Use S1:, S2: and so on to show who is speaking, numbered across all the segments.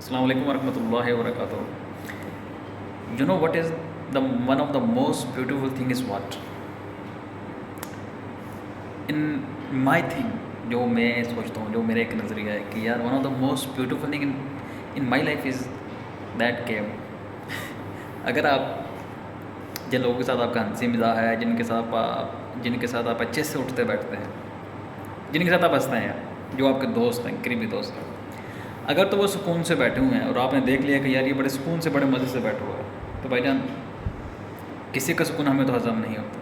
S1: Assalamu alaikum warahmatullahi wabarakatuh. You know what is the one of the most beautiful thing is what? In my thing, जो मैं सोचता हूँ, जो मेरा एक नज़रिया है कि यार one of the most beautiful thing in my life is that के अगर आप जिन लोगों के साथ आपका हंसी मज़ाक है, जिनके साथ आप अच्छे से उठते बैठते हैं, जिनके साथ आप हंसते हैं यार, जो आपके दोस्त हैं, करीबी दोस्त हैं, अगर तो वो सुकून से बैठे हुए हैं और आपने देख लिया कि यार ये बड़े सुकून से बड़े मज़े से बैठा हुआ है, तो भाईजान किसी का सुकून हमें तो हज़म नहीं होता।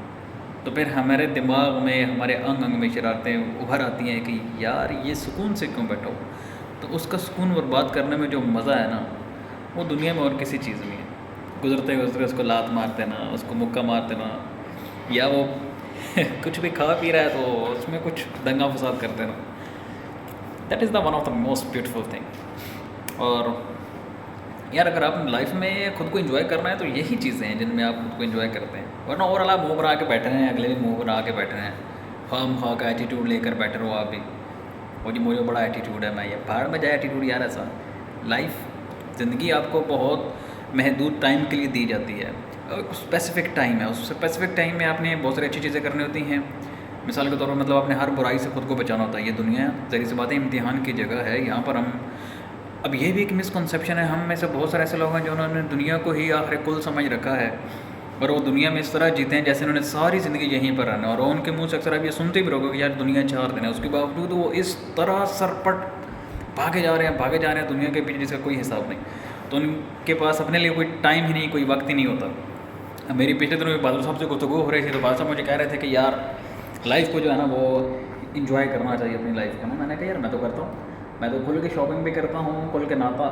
S1: तो फिर हमारे दिमाग में, हमारे अंग अंग में शरारतें उभर आती हैं कि यार ये सुकून से क्यों बैठा हो। तो उसका सुकून बर्बाद करने में जो मज़ा है ना, वो दुनिया में और किसी चीज़ में है। गुजरते गुजरते उसको लात मार देना, उसको मुक्का मार देना, या वो कुछ भी खा पी रहा है तो उसमें कुछ दंगा फसाद कर देना, that is the one of the most beautiful thing. और यार अगर आप लाइफ में खुद को एंजॉय करना है तो यही चीज़ें हैं जिनमें आप खुद को एंजॉय करते हैं। वरना ओवरऑल आप मुँह बना के बैठे हैं, अगले भी मुँह बना के बैठे हैं, खाम खा का एटीट्यूड लेकर बैठे रहो आप भी। वो जी मुझे बड़ा एटीट्यूड है, मैं ये भाड़ में जाए एटीट्यूड यार। ऐसा लाइफ, ज़िंदगी आपको बहुत महदूद टाइम के लिए दी जाती है, स्पेसिफिक टाइम है। उस स्पेसिफिक टाइम में आपने बहुत सारी अच्छी चीज़ें करनी होती हैं। मिसाल के तौर पर मतलब आपने हर बुराई से खुद को बचाना होता है। ये दुनिया ज़री सी बातें इम्तिहान की जगह है, यहाँ पर हम अब ये भी एक मिसकंसेप्शन है, हम में से बहुत सारे ऐसे लोग हैं जो उन्होंने दुनिया को ही आखिर कुल समझ रखा है और वो दुनिया में इस तरह जीते हैं जैसे उन्होंने सारी ज़िंदगी यहीं पर रहना। और उनके मुंह से अक्सर आप ये सुनते भी रहोगे कि यार दुनिया 4 दिन है, उसके बावजूद वो इस तरह सरपट भागे जा रहे हैं दुनिया के पीछे जिसका कोई हिसाब नहीं। तो उनके पास अपने लिए कोई टाइम ही नहीं, कोई वक्त ही नहीं होता। मेरी पिछले दिनों में बादल साहब से गुफ्तगू हो रही थी, तो बादल साहब मुझे कह रहे थे कि यार लाइफ को जो है ना वो इंजॉय करना चाहिए अपनी लाइफ को ना। मैंने कहा यार मैं तो करता हूँ, मैं तो खुल के शॉपिंग भी करता हूँ, खुल के नाता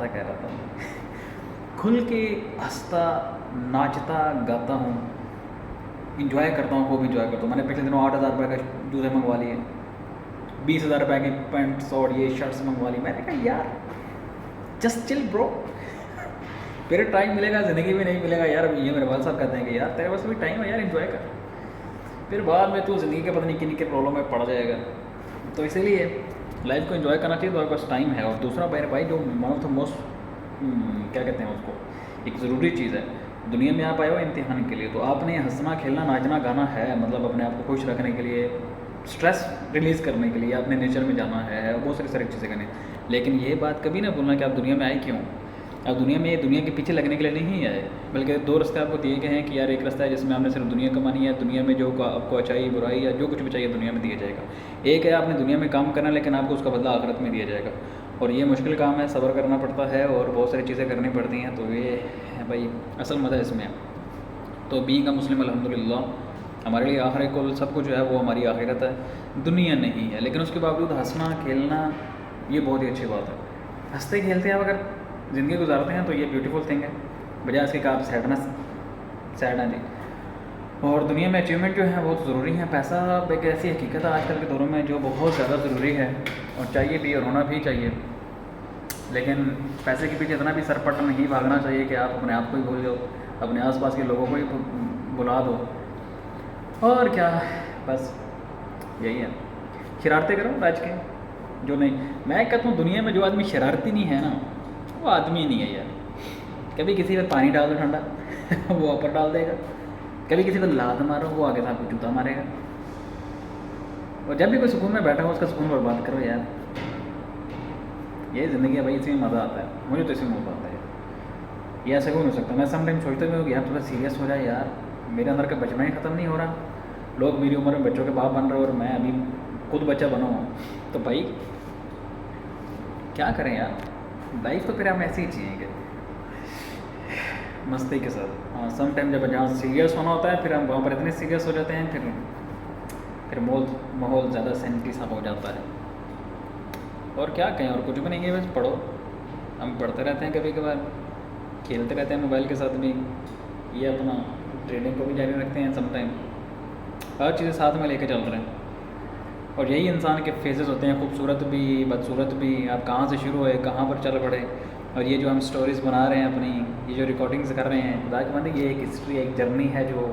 S1: कह रहा था खुल के हंसता नाचता गाता हूँ, इंजॉय करता हूँ, खूब इंजॉय करता हूँ। मैंने पिछले दिनों 8,000 रुपये का जूते मंगवा लिए, 20,000 रुपये की पैंट शॉर्ट ये शर्ट्स मंगवा ली। मैंने कहा यार जस्ट चिल ब्रो, फिर टाइम मिलेगा, ज़िंदगी में नहीं मिलेगा यार। ये मेरे वाल साहब कहते हैं कि यार तेरे पास भी टाइम है यार, इंजॉय कर, फिर बाद में तू ज़िंदगी के पता नहीं किन के प्रॉब्लम में पड़ जाएगा। तो इसीलिए लाइफ को एंजॉय करना चाहिए, तो आपके पास टाइम है। और दूसरा मेरे भाई जो वन ऑफ द मोस्ट क्या कहते हैं उसको, एक ज़रूरी चीज़ है, दुनिया में आप आए हो इम्तिहान के लिए, तो आपने हंसना खेलना नाचना गाना है, मतलब अपने आप को खुश रखने के लिए, स्ट्रेस रिलीज़ करने के लिए आपने नेचर में जाना है, बहुत सारी चीज़ें करनी। लेकिन ये बात कभी ना भूलना कि आप दुनिया में आए क्यों। आप दुनिया के पीछे लगने के लिए नहीं आए, बल्कि 2 रास्ते आपको दिए गए हैं कि यार एक रास्ता है जिसमें आपने सिर्फ दुनिया कमानी है, दुनिया में जो आपको अच्छाई बुराई या जो कुछ भी चाहिए दुनिया में दिया जाएगा। एक है आपने दुनिया में काम करना, लेकिन आपको उसका बदला आखिरत में दिया जाएगा, और ये मुश्किल काम है, सब्र करना पड़ता है और बहुत सारी चीज़ें करनी पड़ती हैं। तो ये है भाई असल मज़ा इसमें। तो बीइंग अ मुस्लिम अल्हम्दुलिल्लाह हमारे लिए आखिर कुल सब कुछ जो है वो हमारी आखिरत है, दुनिया नहीं है। लेकिन उसके बावजूद हंसना खेलना ये बहुत ही अच्छी बात है। हंसते खेलते आप अगर ज़िंदगी गुजारते हैं तो ये ब्यूटीफुल थिंग है, बजाय इसके कि आप सैड हैं जी। और दुनिया में अचीवमेंट जो है बहुत ज़रूरी है। पैसा एक ऐसी हकीकत है आजकल के दौरों में जो बहुत ज़्यादा ज़रूरी है और चाहिए भी और होना भी चाहिए। लेकिन पैसे के पीछे इतना भी सरपट नहीं भागना चाहिए कि आप अपने आप को ही भूल जाओ, अपने आसपास के लोगों को ही भुला दो। और क्या, बस यही है, शरारतें करो बैठ के। जो नहीं, मैं कहता हूँ दुनिया में जो आदमी शरारती नहीं है ना, वो आदमी नहीं है यार। कभी किसी पर पानी डाल दो ठंडा वो ऊपर डाल देगा, कभी किसी को लात मारो वो आगे से आपको जूता मारेगा। और जब भी कोई सुकून में बैठा हो उसका सुकून बर्बाद करो यार। ये ज़िंदगी है भाई, इसी में मज़ा आता है, मुझे तो इसी में मज़ा आता है। ये ऐसा क्यों नहीं हो सकता। मैं समटाइम सोचता भी हूँ कि यार थोड़ा सीरियस हो जाए यार, मेरे अंदर का बचपन ही ख़त्म नहीं हो रहा। लोग मेरी उम्र में बच्चों के बाप बन रहे हो और मैं अभी खुद बच्चा बना हूँ, तो भाई क्या करें यार। लाइफ तो फिर हम ऐसे ही जिएंगे मस्ती के साथ। हाँ, सम टाइम जब जहाँ सीरियस होना होता है फिर हम वहाँ पर इतने सीरियस हो जाते हैं, फिर माहौल ज़्यादा सेंटी सा हो जाता है। और क्या कहें, और कुछ भी नहीं है, बस पढ़ो। हम पढ़ते रहते हैं, कभी कभार खेलते रहते हैं मोबाइल के साथ भी, ये अपना ट्रेडिंग को भी जारी रखते हैं। सम टाइम हर चीज़ें साथ में लेके चल रहे हैं। और यही इंसान के फेजेस होते हैं, खूबसूरत भी बदसूरत भी। आप कहाँ से शुरू हुए, कहाँ पर चल पड़े। और ये जो हम स्टोरीज़ बना रहे हैं अपनी, ये जो रिकॉर्डिंग्स कर रहे हैं, खुदा की बंदी ये एक हिस्ट्री, एक जर्नी है जो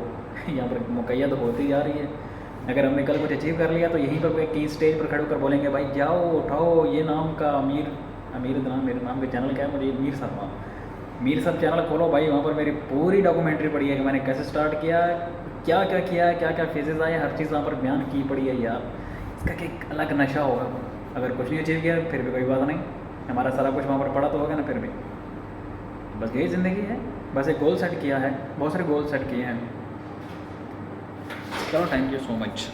S1: यहाँ पर मुकैद होती जा रही है। अगर हमने कल कुछ अचीव कर लिया तो यहीं पर कोई की स्टेज पर खड़े होकर बोलेंगे भाई जाओ उठाओ ये नाम का अमीर امیر ادنان میرے نام کے چینل کیا ہے مجھے میر صاحب میر صاحب چینل کھولو بھائی, وہاں پر میری پوری ڈاکومنٹری پڑی ہے کہ میں نے کیسے اسٹارٹ کیا, کیا کیا کیا ہے, کیا کیا فیزز آئے, ہر چیز وہاں پر بیان کی پڑی ہے یار. اس کا کہ ایک الگ نشہ ہوگا, اگر کچھ نہیں اچیو کیا پھر بھی کوئی بات نہیں, ہمارا سارا کچھ وہاں پر پڑا تو ہوگا نا پھر بھی. بس یہی زندگی ہے, بس ایک گول سیٹ کیا ہے, بہت سارے گول سیٹ کیے ہیں. چلو تھینک یو سو مچ.